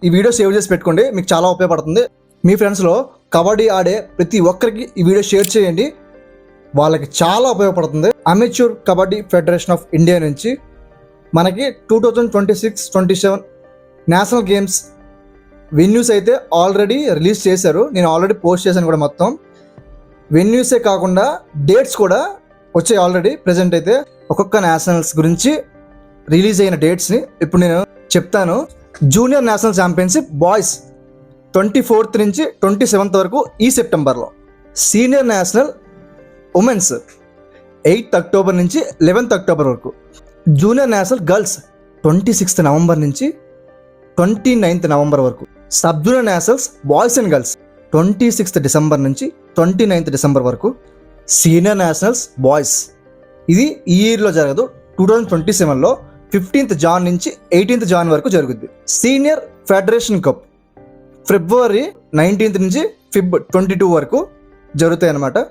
ఈ video save చేసి పెట్టుకోండి, మీకు చాలా ఉపయోగపడుతుంది. మీ ఫ్రెండ్స్లో కబడ్డీ ఆడే ప్రతి ఒక్కరికి ఈ వీడియో షేర్ చేయండి, వాళ్ళకి చాలా ఉపయోగపడుతుంది. Amateur kabaddi federation of India నుంచి మనకి 2026-27 నేషనల్ గేమ్స్ వెన్యూస్ అయితే ఆల్రెడీ రిలీజ్ చేశారు. నేను ఆల్రెడీ పోస్ట్ చేశాను కూడా. మొత్తం వెన్యూసే కాకుండా డేట్స్ కూడా వచ్చాయి ఆల్రెడీ. ప్రజెంట్ అయితే ఒక్కొక్క నేషనల్స్ గురించి రిలీజ్ అయిన డేట్స్ని ఇప్పుడు నేను చెప్తాను. Junior national championship boys 24th నుంచి 27th వరకు ఈ సెప్టెంబర్లో. Senior national women's 8th October నుంచి 11th అక్టోబర్ వరకు. Junior national girls 26th November నుంచి 29th నవంబర్ వరకు. Sub junior nationals boys and girls 26th December నుంచి 29th డిసెంబర్ వరకు. సీనియర్ నేషనల్స్ బాయ్స్ ఇది ఈ ఇయర్లో జరగదు, 2027లో 15th జాన్ నుంచి 18th జాన్ వరకు జరుగుద్ది. సీనియర్ ఫెడరేషన్ కప్ ఫిబ్రవరి 19th నుంచి ఫిబ్ 22 వరకు జరుగుతాయి అన్నమాట.